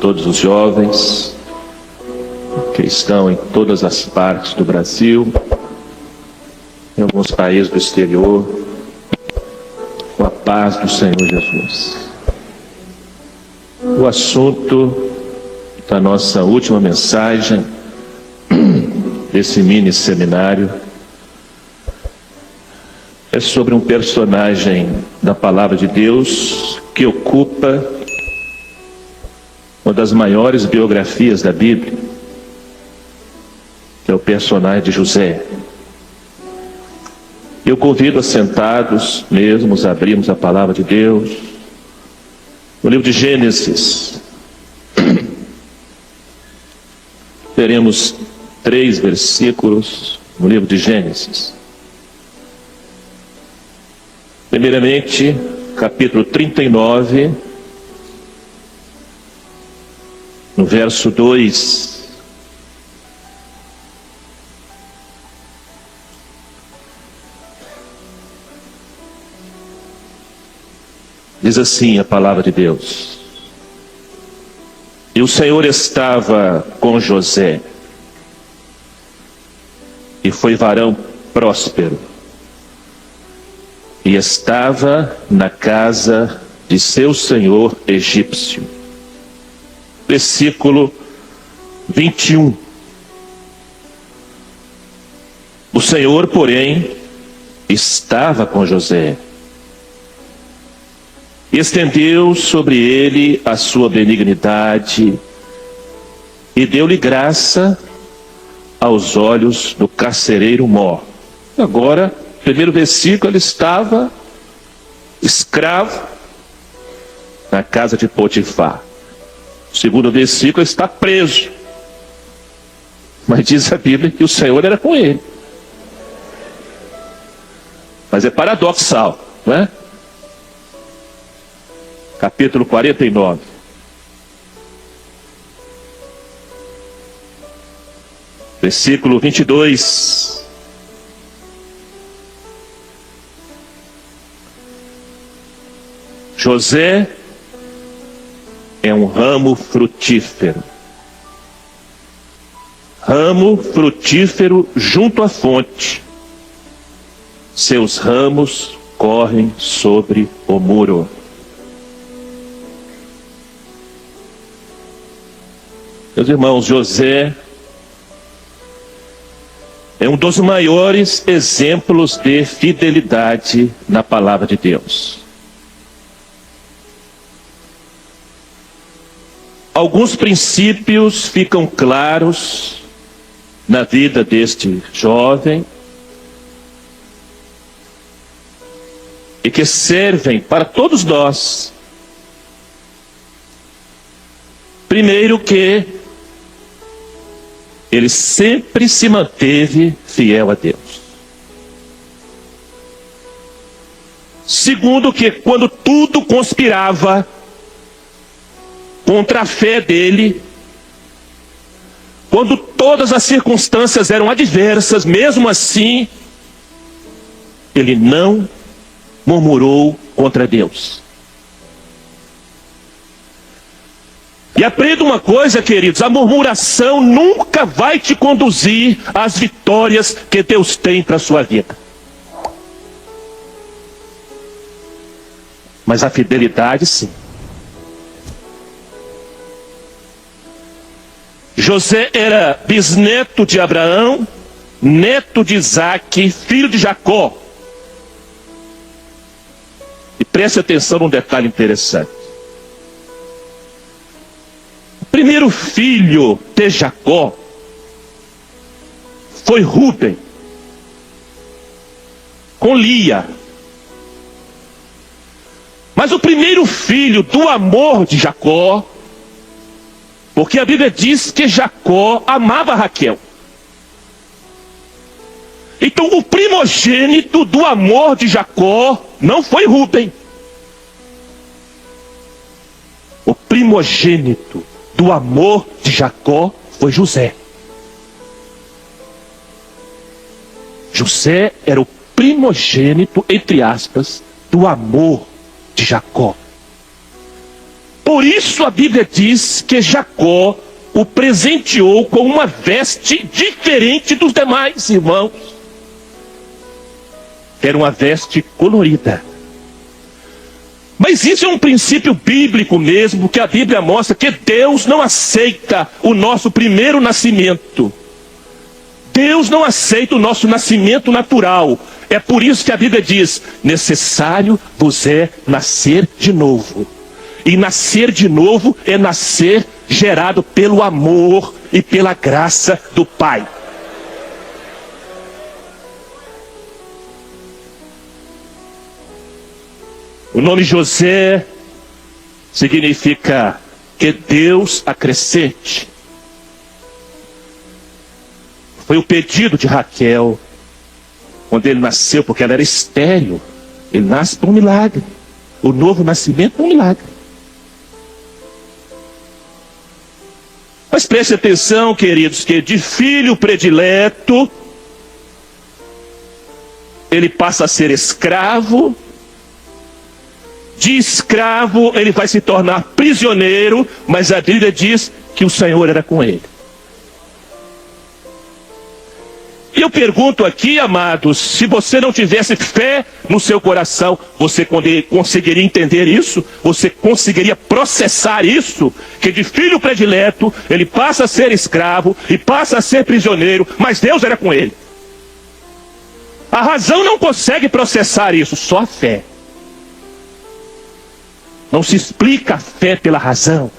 todos os jovens que estão em todas as partes do Brasil, em alguns países do exterior, com a paz do Senhor Jesus. O assunto da nossa última mensagem desse mini seminário é sobre um personagem da Palavra de Deus que ocupa uma das maiores biografias da Bíblia, que é o personagem de José. Eu convido a sentados mesmos a abrirmos a Palavra de Deus no livro de Gênesis. Teremos 3 versículos no livro de Gênesis. Primeiramente, capítulo 39, no verso 2. Diz assim a palavra de Deus: E o Senhor estava com José, e foi varão próspero, e estava na casa de seu senhor egípcio. Versículo 21. O Senhor, porém, estava com José, e estendeu sobre ele a sua benignidade, e deu-lhe graça aos olhos do carcereiro mor. Agora, primeiro versículo, ele estava escravo na casa de Potifar. O segundo versículo, ele está preso. Mas diz a Bíblia que o Senhor era com ele. Mas é paradoxal, não é? Capítulo 49. Versículo 22. José é um ramo frutífero. Ramo frutífero junto à fonte. Seus ramos correm sobre o muro. Meus irmãos, José é um dos maiores exemplos de fidelidade na palavra de Deus. Alguns princípios ficam claros na vida deste jovem e que servem para todos nós. Primeiro, que ele sempre se manteve fiel a Deus. Segundo, que quando tudo conspirava contra a fé dele, quando todas as circunstâncias eram adversas, mesmo assim, ele não murmurou contra Deus. E aprenda uma coisa, queridos: a murmuração nunca vai te conduzir às vitórias que Deus tem para a sua vida. Mas a fidelidade, sim. José era bisneto de Abraão, neto de Isaque, filho de Jacó. E preste atenção num detalhe interessante. O primeiro filho de Jacó foi Rúben, com Lia. Mas o primeiro filho do amor de Jacó, porque a Bíblia diz que Jacó amava Raquel. Então o primogênito do amor de Jacó não foi Rúben. O primogênito do amor de Jacó foi José. José era o primogênito, entre aspas, do amor de Jacó. Por isso a Bíblia diz que Jacó o presenteou com uma veste diferente dos demais irmãos. Era uma veste colorida. Mas isso é um princípio bíblico mesmo, que a Bíblia mostra que Deus não aceita o nosso primeiro nascimento. Deus não aceita o nosso nascimento natural. É por isso que a Bíblia diz: necessário vos é nascer de novo. E nascer de novo é nascer gerado pelo amor e pela graça do Pai. O nome José significa que Deus acrescente. Foi o pedido de Raquel quando ele nasceu, porque ela era estéril. Ele nasce por um milagre. O novo nascimento é um milagre. Mas preste atenção, queridos, que de filho predileto, ele passa a ser escravo. De escravo, ele vai se tornar prisioneiro, mas a Bíblia diz que o Senhor era com ele. E eu pergunto aqui, amados, se você não tivesse fé no seu coração, você conseguiria entender isso? Você conseguiria processar isso? Que de filho predileto, ele passa a ser escravo e passa a ser prisioneiro, mas Deus era com ele. A razão não consegue processar isso, só a fé. Não se explica a fé pela razão.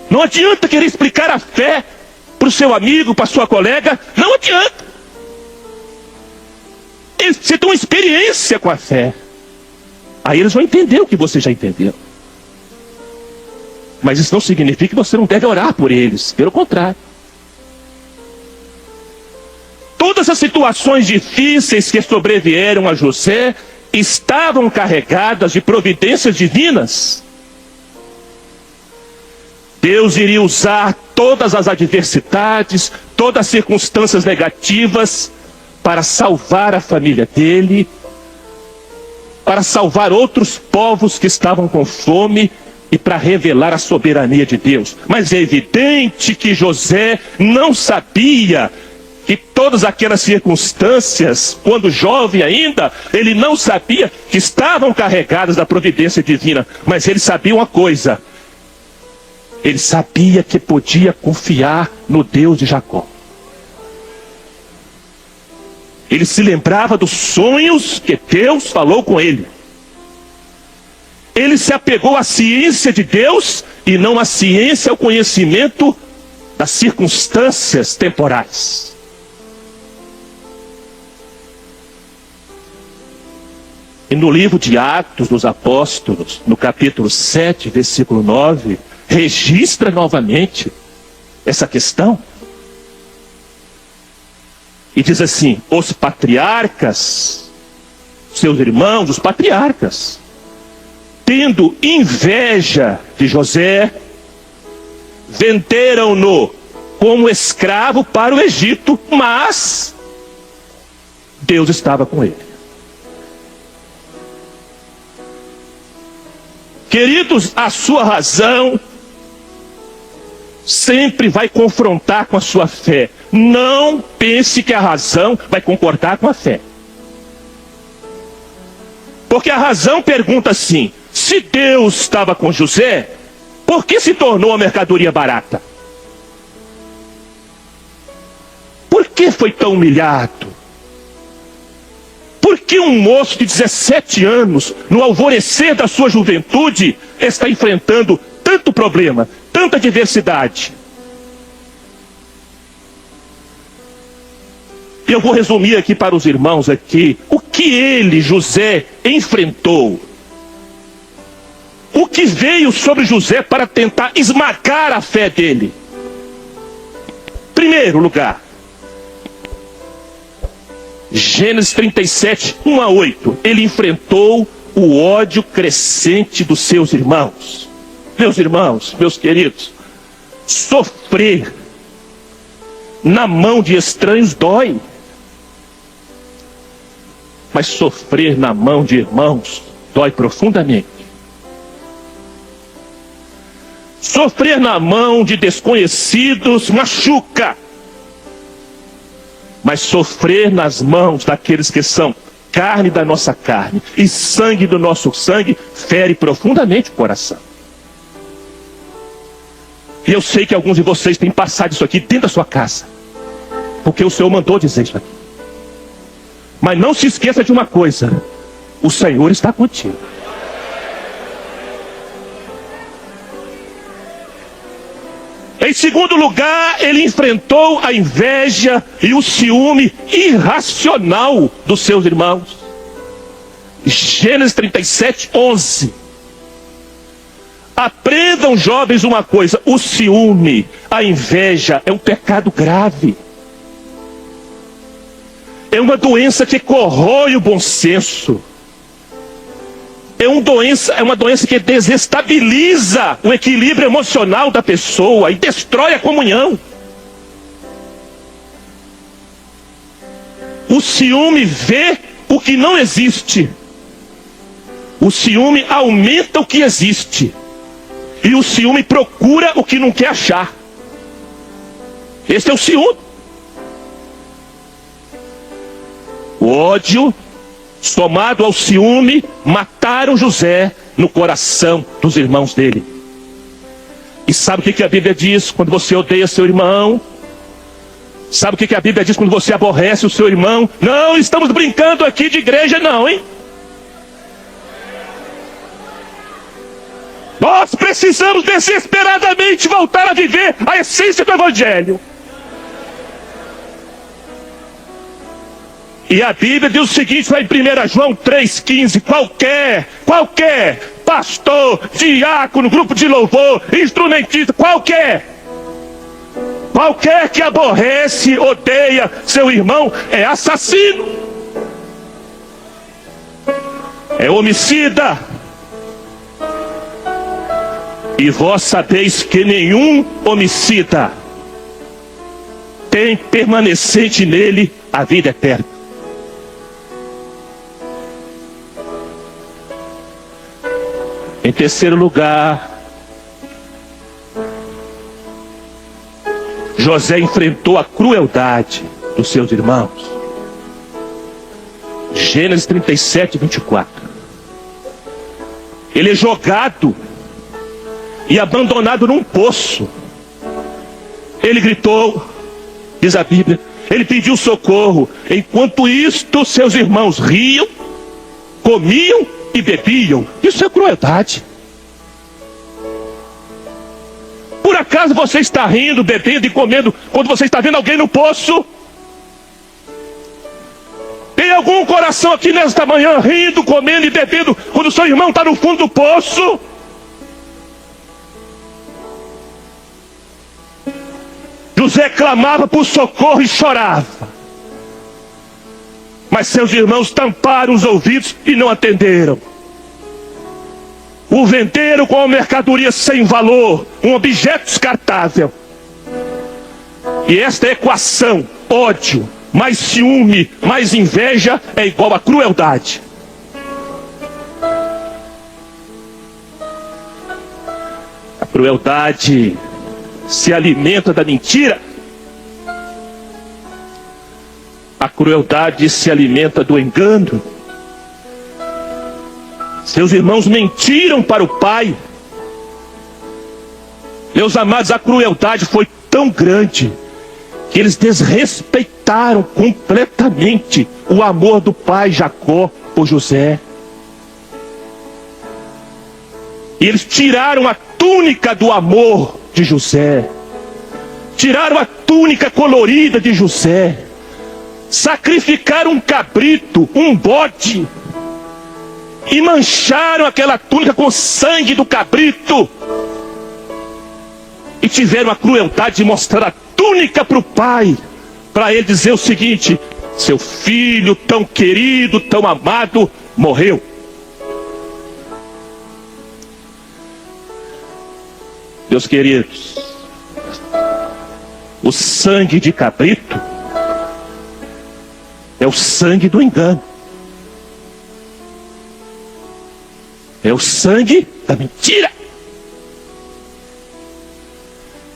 Não adianta querer explicar a fé para o seu amigo, para a sua colega. Não adianta. Você tem uma experiência com a fé. Aí eles vão entender o que você já entendeu. Mas isso não significa que você não deve orar por eles. Pelo contrário. Todas as situações difíceis que sobrevieram a José estavam carregadas de providências divinas. Deus iria usar todas as adversidades, todas as circunstâncias negativas para salvar a família dele, para salvar outros povos que estavam com fome e para revelar a soberania de Deus. Mas é evidente que José não sabia que todas aquelas circunstâncias, quando jovem ainda, ele não sabia que estavam carregadas da providência divina. Mas ele sabia uma coisa: ele sabia que podia confiar no Deus de Jacó. Ele se lembrava dos sonhos que Deus falou com ele. Ele se apegou à ciência de Deus e não à ciência, ao conhecimento das circunstâncias temporais. E no livro de Atos dos Apóstolos, no capítulo 7, versículo 9, registra novamente essa questão. E diz assim: os patriarcas, seus irmãos, os patriarcas, tendo inveja de José, venderam-no como escravo para o Egito, mas Deus estava com ele. Queridos, a sua razão sempre vai confrontar com a sua fé. Não pense que a razão vai concordar com a fé. Porque a razão pergunta assim: se Deus estava com José, por que se tornou a mercadoria barata? Por que foi tão humilhado? Por que um moço de 17 anos, no alvorecer da sua juventude, está enfrentando tanto problema, tanta adversidade? Eu vou resumir aqui para os irmãos aqui o que ele, José, enfrentou. O que veio sobre José para tentar esmagar a fé dele. Primeiro lugar, Gênesis 37, 1 a 8. Ele enfrentou o ódio crescente dos seus irmãos. Meus irmãos, meus queridos, sofrer na mão de estranhos dói. Mas sofrer na mão de irmãos dói profundamente. Sofrer na mão de desconhecidos machuca. Mas sofrer nas mãos daqueles que são carne da nossa carne e sangue do nosso sangue fere profundamente o coração. E eu sei que alguns de vocês têm passado isso aqui dentro da sua casa, porque o Senhor mandou dizer isso aqui. Mas não se esqueça de uma coisa: o Senhor está contigo. Em segundo lugar, ele enfrentou a inveja e o ciúme irracional dos seus irmãos. Gênesis 37, 11. Aprendam, jovens, uma coisa: o ciúme, a inveja é um pecado grave. É uma doença que corrói o bom senso. É uma doença que desestabiliza o equilíbrio emocional da pessoa e destrói a comunhão. O ciúme vê o que não existe. O ciúme aumenta o que existe. E o ciúme procura o que não quer achar. Esse é o ciúme. O ódio, somado ao ciúme, mataram José no coração dos irmãos dele. E sabe o que a Bíblia diz quando você odeia seu irmão? Sabe o que a Bíblia diz quando você aborrece o seu irmão? Não estamos brincando aqui de igreja não, hein? Nós precisamos desesperadamente voltar a viver a essência do Evangelho. E a Bíblia diz o seguinte, lá em 1 João 3,15, qualquer pastor, diácono, grupo de louvor, instrumentista, qualquer que aborrece, odeia seu irmão, é assassino, é homicida. E vós sabeis que nenhum homicida tem permanecente nele a vida eterna. Em terceiro lugar, José enfrentou a crueldade dos seus irmãos. Gênesis 37, 24. Ele é jogado e abandonado num poço. Ele gritou, diz a Bíblia, ele pediu socorro. Enquanto isto, seus irmãos riam, comiam e bebiam. Isso é crueldade. Por acaso você está rindo, bebendo e comendo quando você está vendo alguém no poço? Tem algum coração aqui nesta manhã rindo, comendo e bebendo quando o seu irmão está no fundo do poço? José clamava por socorro e chorava. Mas seus irmãos tamparam os ouvidos e não atenderam. O venderam com uma mercadoria sem valor, um objeto descartável. E esta equação, ódio, mais ciúme, mais inveja, é igual a crueldade. A crueldade se alimenta da mentira. A crueldade se alimenta do engano. Seus irmãos mentiram para o pai. Meus amados, a crueldade foi tão grande que eles desrespeitaram completamente o amor do pai Jacó por José. E eles tiraram a túnica do amor de José, tiraram a túnica colorida de José, sacrificaram um cabrito, um bode, e mancharam aquela túnica com sangue do cabrito, e tiveram a crueldade de mostrar a túnica para o pai, para ele dizer o seguinte: seu filho tão querido, tão amado, morreu. Meus queridos, o sangue de cabrito é o sangue do engano. É o sangue da mentira.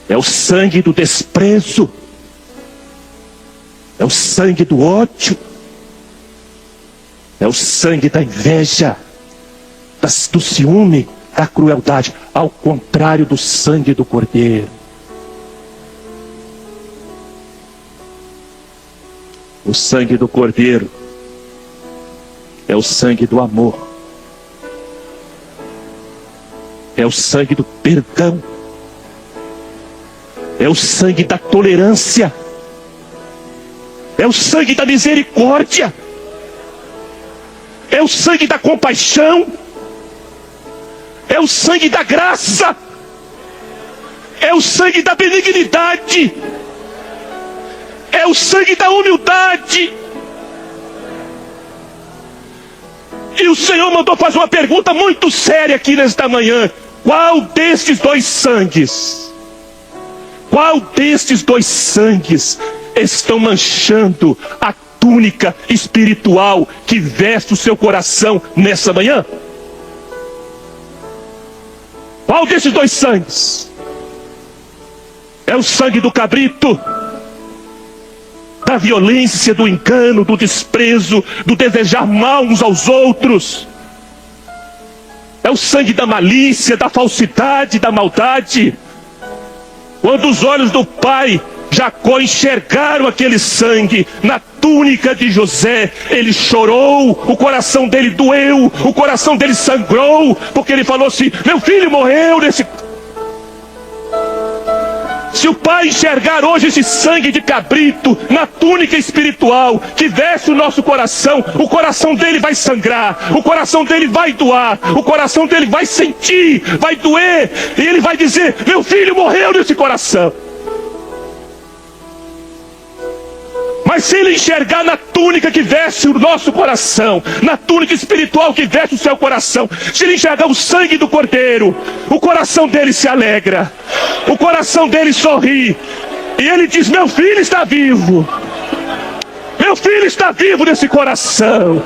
É o sangue do desprezo. É o sangue do ódio. É o sangue da inveja, do ciúme, da crueldade. Ao contrário do sangue do Cordeiro. O sangue do Cordeiro é o sangue do amor. É o sangue do perdão. É o sangue da tolerância. É o sangue da misericórdia. É o sangue da compaixão. É o sangue da graça. É o sangue da benignidade. É o sangue da humildade. E o Senhor mandou fazer uma pergunta muito séria aqui nesta manhã. Qual destes dois sangues? Qual destes dois sangues estão manchando a túnica espiritual que veste o seu coração nessa manhã? Qual desses dois sangues? É o sangue do cabrito, da violência, do engano, do desprezo, do desejar mal uns aos outros. É o sangue da malícia, da falsidade, da maldade. Quando os olhos do pai Jacó enxergaram aquele sangue na túnica de José, ele chorou, o coração dele doeu, o coração dele sangrou, porque ele falou assim: meu filho morreu nesse... Se o pai enxergar hoje esse sangue de cabrito na túnica espiritual que veste o nosso coração, o coração dele vai sangrar, o coração dele vai doar, o coração dele vai sentir, vai doer, e ele vai dizer: meu filho morreu nesse coração. Mas se ele enxergar na túnica que veste o nosso coração, na túnica espiritual que veste o seu coração, se ele enxergar o sangue do Cordeiro, o coração dele se alegra, o coração dele sorri, e ele diz: meu filho está vivo, meu filho está vivo nesse coração.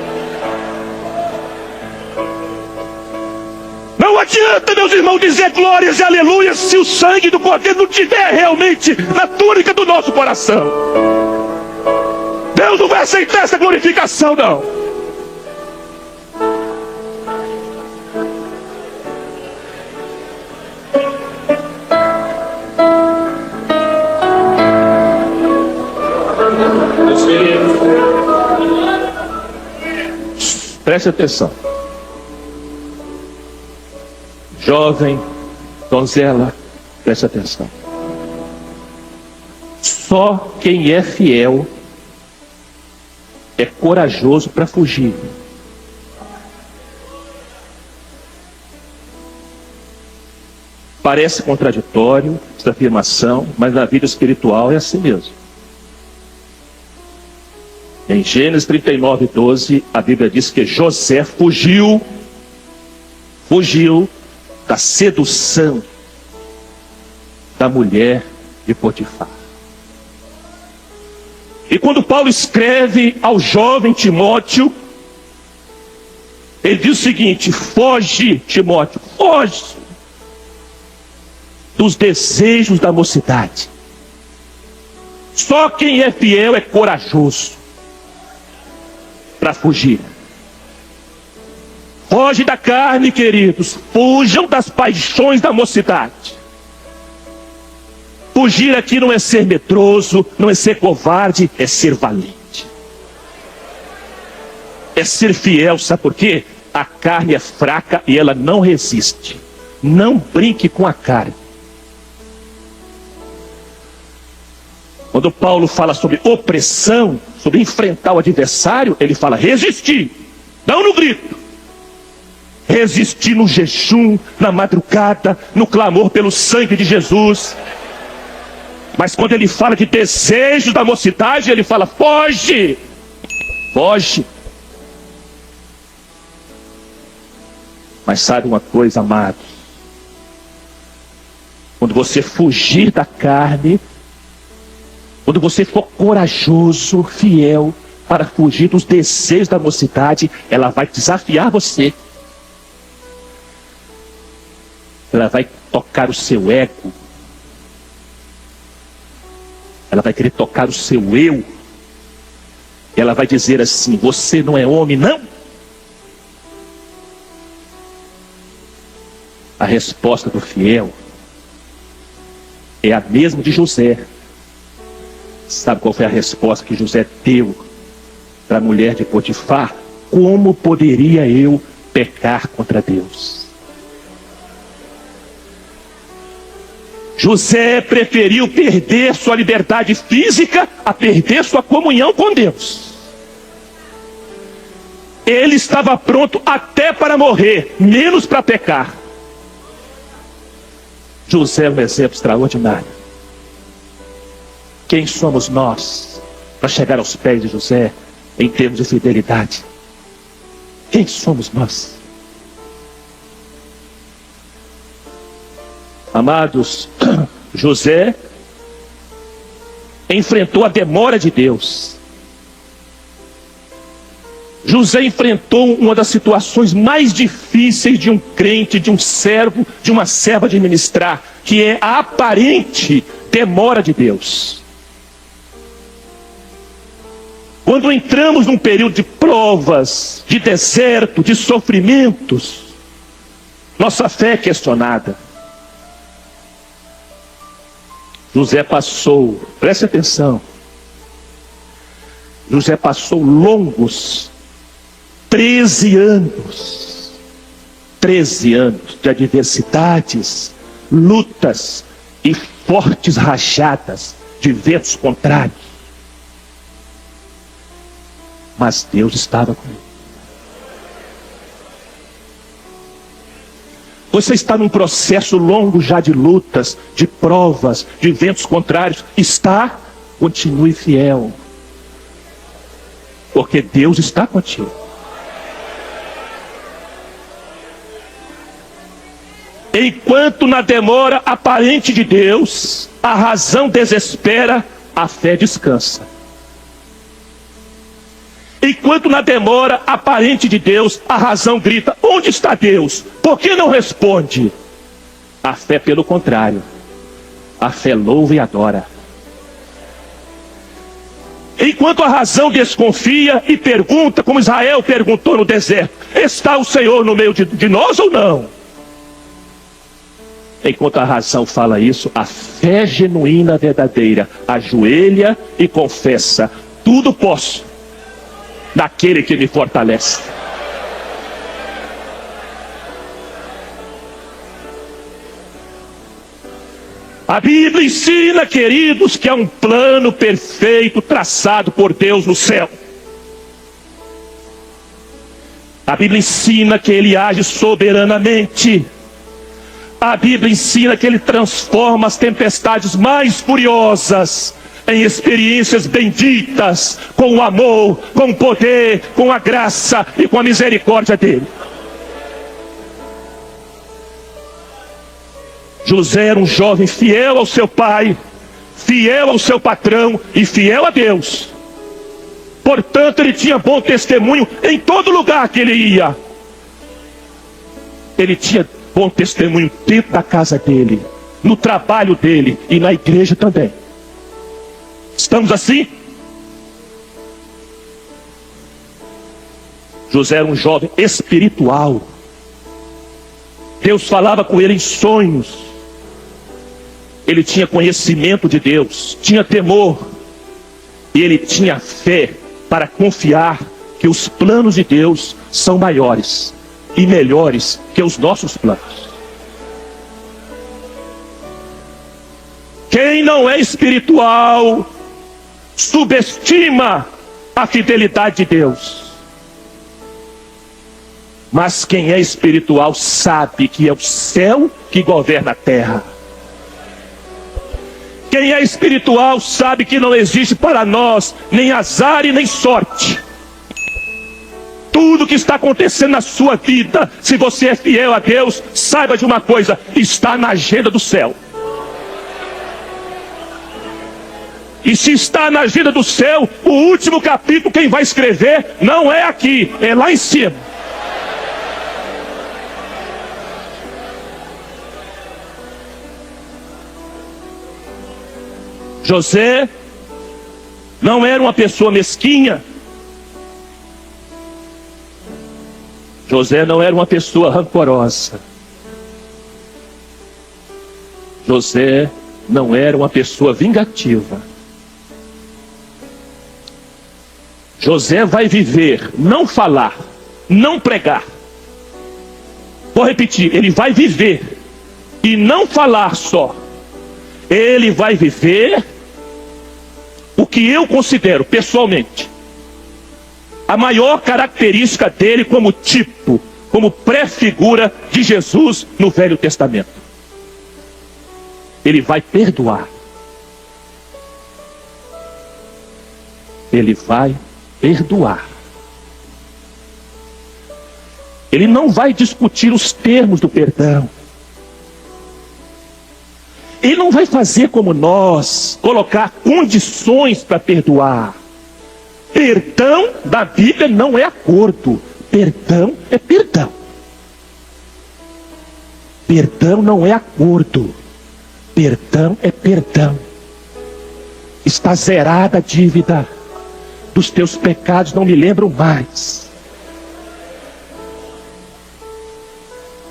Não adianta, meus irmãos, dizer glórias e aleluias se o sangue do Cordeiro não estiver realmente na túnica do nosso coração. Deus não vai aceitar essa glorificação, não. Preste atenção. Jovem, donzela, preste atenção. Só quem é fiel é corajoso para fugir. Parece contraditório essa afirmação, mas na vida espiritual é assim mesmo. Em Gênesis 39:12, a Bíblia diz que José fugiu da sedução da mulher de Potifar. E quando Paulo escreve ao jovem Timóteo, ele diz o seguinte: foge, Timóteo, foge dos desejos da mocidade. Só quem é fiel é corajoso para fugir. Foge da carne, queridos, fujam das paixões da mocidade. Fugir aqui não é ser medroso, não é ser covarde, é ser valente. É ser fiel, sabe por quê? A carne é fraca e ela não resiste. Não brinque com a carne. Quando Paulo fala sobre opressão, sobre enfrentar o adversário, ele fala resistir, não no grito. Resistir no jejum, na madrugada, no clamor pelo sangue de Jesus. Mas quando ele fala de desejos da mocidade, ele fala: foge, foge. Mas sabe uma coisa, amados? Quando você fugir da carne, quando você for corajoso, fiel, para fugir dos desejos da mocidade, ela vai desafiar você. ela vai tocar o seu ego, ela vai querer tocar o seu eu, ela vai dizer assim: você não é homem, não? A resposta do fiel é a mesma de José. Sabe qual foi a resposta que José deu para a mulher de Potifar? Como poderia eu pecar contra Deus? José preferiu perder sua liberdade física a perder sua comunhão com Deus. Ele estava pronto até para morrer, menos para pecar. José é um exemplo extraordinário. Quem somos nós para chegar aos pés de José em termos de fidelidade? Quem somos nós? Amados, José enfrentou a demora de Deus. José enfrentou uma das situações mais difíceis de um crente, de um servo, de uma serva de ministrar, que é a aparente demora de Deus. Quando entramos num período de provas, de deserto, de sofrimentos, nossa fé é questionada. José passou, preste atenção, José passou longos 13 anos de adversidades, lutas e fortes rajadas de ventos contrários. Mas Deus estava com ele. Você está num processo longo já de lutas, de provas, de ventos contrários. Continue fiel. Porque Deus está contigo. Enquanto na demora aparente de Deus, a razão desespera, a fé descansa. Enquanto na demora aparente de Deus, a razão grita: onde está Deus? Por que não responde? A fé, pelo contrário, a fé louva e adora. Enquanto a razão desconfia e pergunta, como Israel perguntou no deserto: está o Senhor no meio de nós ou não? Enquanto a razão fala isso, a fé genuína, verdadeira, ajoelha e confessa: tudo posso naquele que me fortalece. A Bíblia ensina, queridos, que há um plano perfeito traçado por Deus no céu. A Bíblia ensina que Ele age soberanamente. A Bíblia ensina que Ele transforma as tempestades mais furiosas em experiências benditas, com o amor, com o poder, com a graça e com a misericórdia dele. José era um jovem fiel ao seu pai, fiel ao seu patrão e fiel a Deus. Portanto, ele tinha bom testemunho em todo lugar que ele ia. Ele tinha bom testemunho dentro da casa dele, no trabalho dele e na igreja também. Estamos assim? José era um jovem espiritual. Deus falava com ele em sonhos. Ele tinha conhecimento de Deus, tinha temor. E ele tinha fé para confiar que os planos de Deus são maiores e melhores que os nossos planos. Quem não é espiritual subestima a fidelidade de Deus. Mas quem é espiritual sabe que é o céu que governa a terra. Quem é espiritual sabe que não existe para nós nem azar e nem sorte. Tudo que está acontecendo na sua vida, se você é fiel a Deus, saiba de uma coisa: está na agenda do céu. E se está na agenda do céu, o último capítulo quem vai escrever não é aqui, é lá em cima. José não era uma pessoa mesquinha. José não era uma pessoa rancorosa. José não era uma pessoa vingativa. José vai viver, não falar, não pregar. Vou repetir, ele vai viver e não falar só. Ele vai viver o que eu considero pessoalmente a maior característica dele como tipo, como pré-figura de Jesus no Velho Testamento. Ele vai perdoar. Ele vai perdoar. Ele não vai discutir os termos do perdão. Ele não vai fazer como nós, colocar condições para perdoar. Perdão da Bíblia não é acordo. Perdão é perdão. Perdão não é acordo. Perdão é perdão. Está zerada a dívida. Dos teus pecados não me lembro mais.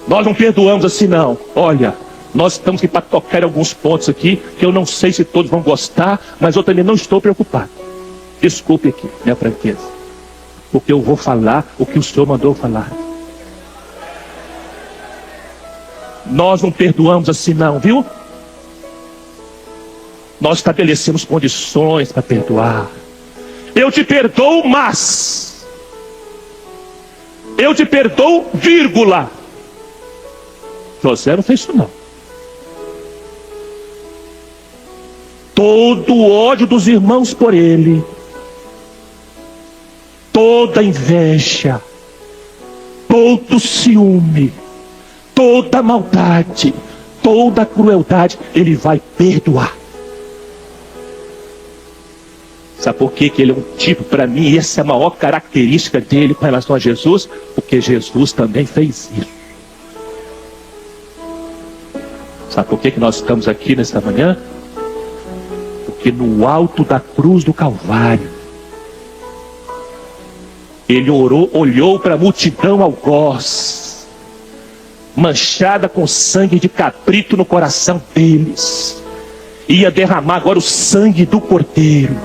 Nós não perdoamos assim não. Olha, nós estamos aqui para tocar alguns pontos aqui, que eu não sei se todos vão gostar, mas eu também não estou preocupado. Desculpe aqui, minha franqueza. Porque eu vou falar o que o Senhor mandou falar. Nós não perdoamos assim não, viu? Nós estabelecemos condições para perdoar. Eu te perdoo, mas. Eu te perdoo, vírgula. José não fez isso não. Todo o ódio dos irmãos por ele, toda inveja, todo ciúme, toda maldade, toda crueldade, ele vai perdoar. Sabe por que ele é um tipo para mim? E essa é a maior característica dele com relação a Jesus, porque Jesus também fez isso. Sabe por que nós estamos aqui nesta manhã? Porque no alto da cruz do Calvário, ele olhou para a multidão algoz, manchada com sangue de cabrito no coração deles. Ia derramar agora o sangue do Cordeiro,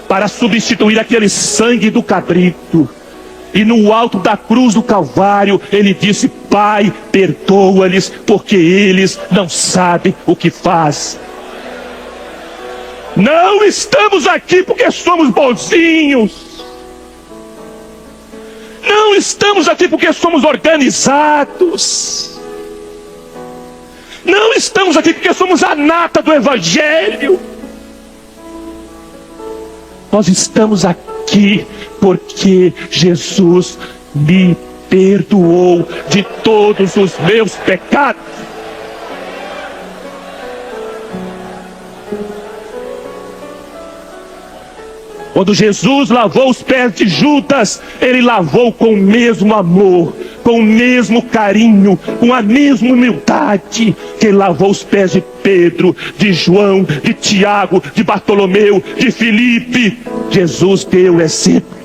para substituir aquele sangue do cabrito. E no alto da cruz do Calvário, ele disse: Pai, perdoa-lhes, porque eles não sabem o que fazem. Não estamos aqui porque somos bonzinhos. Não estamos aqui porque somos organizados. Não estamos aqui porque somos a nata do Evangelho. Nós estamos aqui porque Jesus me perdoou de todos os meus pecados. Quando Jesus lavou os pés de Judas, ele lavou com o mesmo amor, com o mesmo carinho, com a mesma humildade que ele lavou os pés de Pedro, de João, de Tiago, de Bartolomeu, de Filipe. Jesus deu exemplo.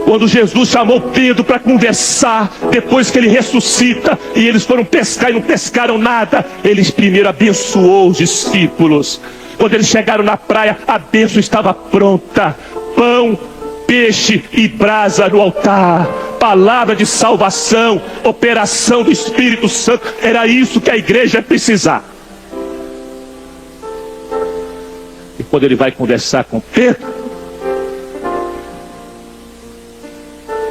Quando Jesus chamou Pedro para conversar, depois que ele ressuscita, e eles foram pescar e não pescaram nada, ele primeiro abençoou os discípulos. Quando eles chegaram na praia, a bênção estava pronta. Pão, peixe e brasa no altar. Palavra de salvação, operação do Espírito Santo. Era isso que a igreja ia precisar. E quando ele vai conversar com Pedro,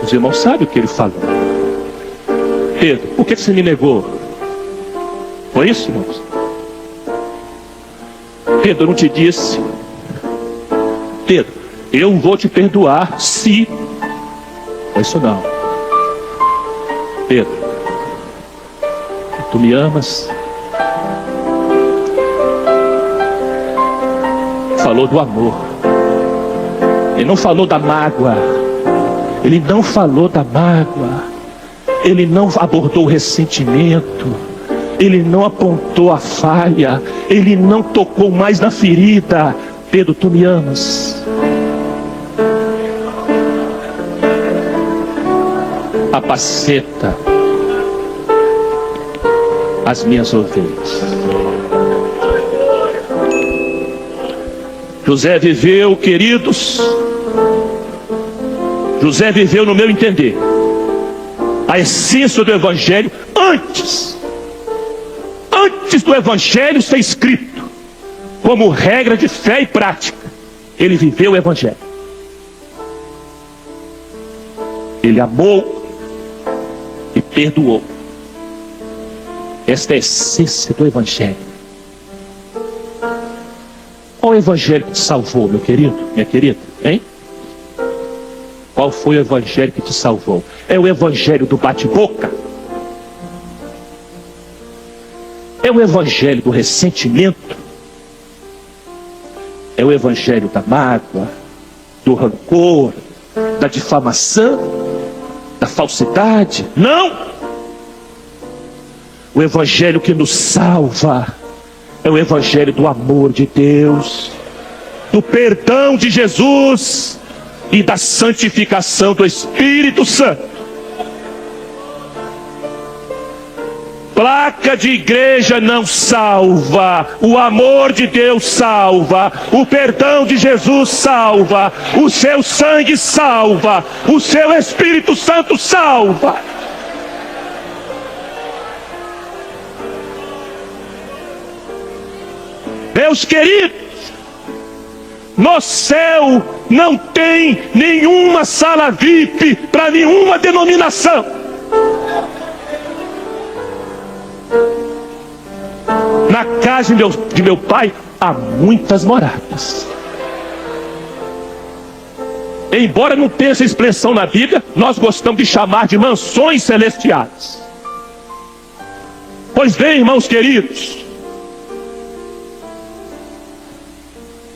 os irmãos sabem o que ele falou. Pedro, por que você me negou? Foi isso, irmãos? Pedro, eu não te disse. Pedro, eu vou te perdoar se... Não é isso não. Pedro, tu me amas? Falou do amor. Ele não falou da mágoa. Ele não falou da mágoa. Ele não abordou o ressentimento. Ele não apontou a falha, ele não tocou mais na ferida. Pedro, tu me amas? Apaceta as minhas ovelhas. José viveu, queridos, José viveu, no meu entender, a essência do Evangelho antes do Evangelho ser escrito como regra de fé e prática. Ele viveu o Evangelho. Ele amou e perdoou. Esta é a essência do Evangelho. Qual o Evangelho que te salvou, meu querido, minha querida, hein? Qual foi o Evangelho que te salvou? É o Evangelho do bate-boca? É o Evangelho do ressentimento? É o Evangelho da mágoa, do rancor, da difamação, da falsidade? Não! O Evangelho que nos salva é o Evangelho do amor de Deus, do perdão de Jesus e da santificação do Espírito Santo. Placa de igreja não salva, o amor de Deus salva, o perdão de Jesus salva, o seu sangue salva, o seu Espírito Santo salva. Meus queridos, no céu não tem nenhuma sala VIP para nenhuma denominação. Na casa de meu pai há muitas moradas. Embora não tenha essa expressão na Bíblia, nós gostamos de chamar de mansões celestiais. Pois bem, irmãos queridos,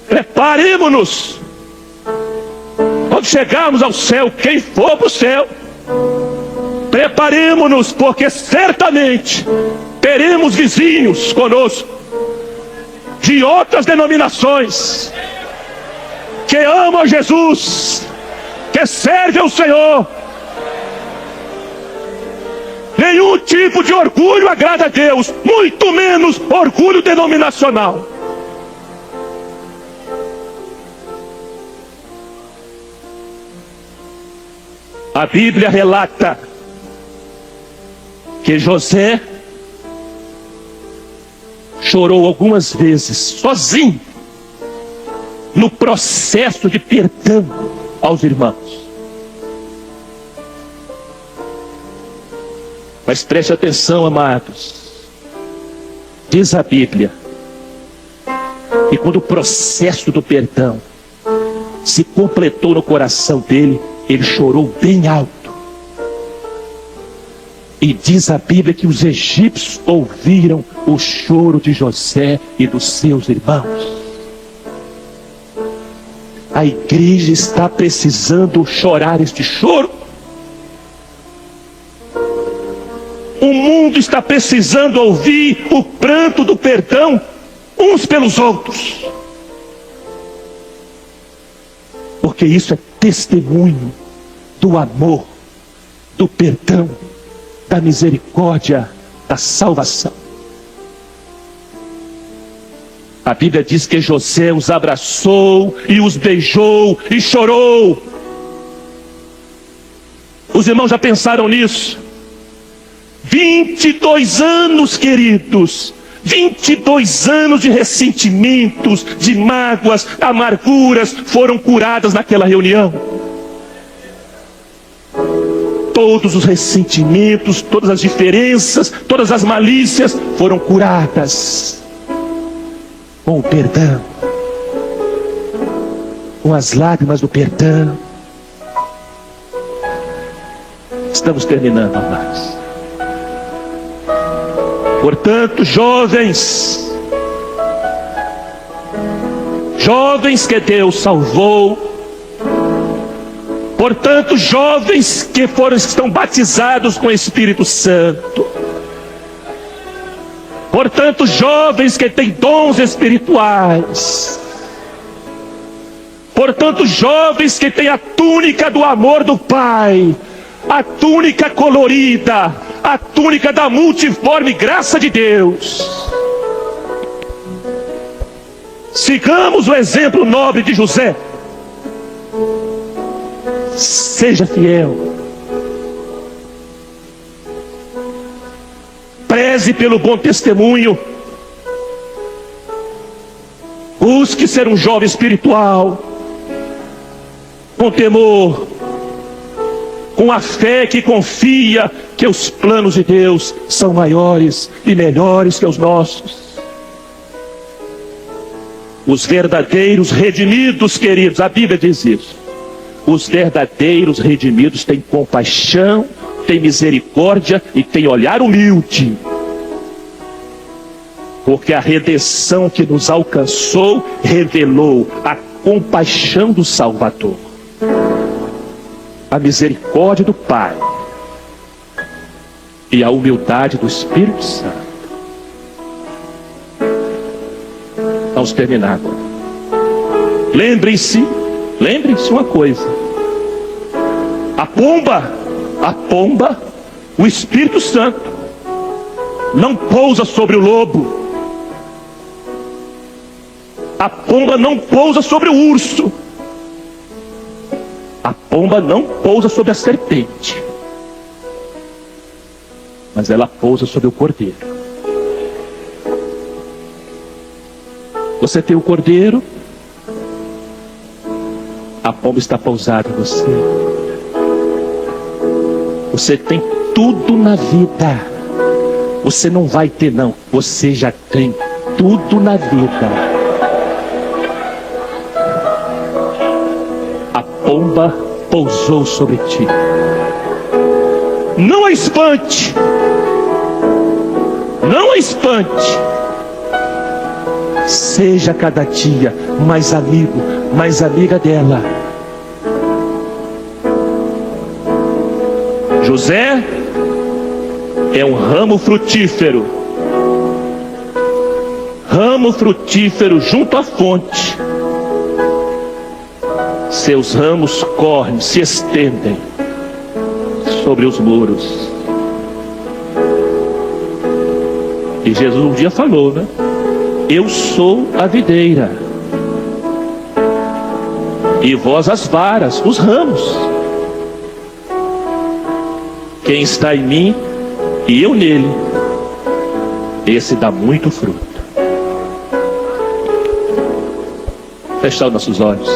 preparemos-nos. Quando chegarmos ao céu, quem for para o céu, preparemos-nos, porque certamente teremos vizinhos conosco de outras denominações que amam Jesus, que servem ao Senhor. Nenhum tipo de orgulho agrada a Deus, muito menos orgulho denominacional. A Bíblia relata que José chorou algumas vezes, sozinho, no processo de perdão aos irmãos. Mas preste atenção, amados. Diz a Bíblia que quando o processo do perdão se completou no coração dele, ele chorou bem alto. E diz a Bíblia que os egípcios ouviram o choro de José e dos seus irmãos. A igreja está precisando chorar este choro. O mundo está precisando ouvir o pranto do perdão uns pelos outros. Porque isso é testemunho do amor, do perdão, da misericórdia, da salvação. A Bíblia diz que José os abraçou e os beijou e chorou. Os irmãos já pensaram nisso? 22 anos, queridos, 22 anos de ressentimentos, de mágoas, amarguras foram curadas naquela reunião. Todos os ressentimentos, todas as diferenças, todas as malícias foram curadas com o perdão, com as lágrimas do perdão. Estamos terminando, amados. Portanto, jovens que Deus salvou, portanto, jovens que estão batizados com o Espírito Santo, Portanto, jovens que têm dons espirituais, portanto, jovens que têm a túnica do amor do Pai, a túnica colorida, a túnica da multiforme graça de Deus, sigamos o exemplo nobre de José. Seja fiel, preze pelo bom testemunho, busque ser um jovem espiritual, com temor, com a fé que confia que os planos de Deus são maiores e melhores que os nossos. Os verdadeiros redimidos, queridos, a Bíblia diz isso. Os verdadeiros redimidos têm compaixão, têm misericórdia e têm olhar humilde. Porque a redenção que nos alcançou revelou a compaixão do Salvador, a misericórdia do Pai e a humildade do Espírito Santo. Vamos terminar agora. Lembrem-se uma coisa: a pomba, o Espírito Santo, não pousa sobre o lobo. A pomba não pousa sobre o urso. A pomba não pousa sobre a serpente. Mas ela pousa sobre o cordeiro. Você tem o cordeiro, a pomba está pousada em você. Você tem tudo na vida. Você não vai ter, não. Você já tem tudo na vida. A pomba pousou sobre ti. Não a espante. Não a espante. Seja cada dia mais amigo, mais amiga dela. José é um ramo frutífero junto à fonte. Seus ramos correm, se estendem sobre os muros. E Jesus um dia falou, né? Eu sou a videira, e vós as varas, os ramos. Quem está em mim e eu nele, esse dá muito fruto. Fechar os nossos olhos.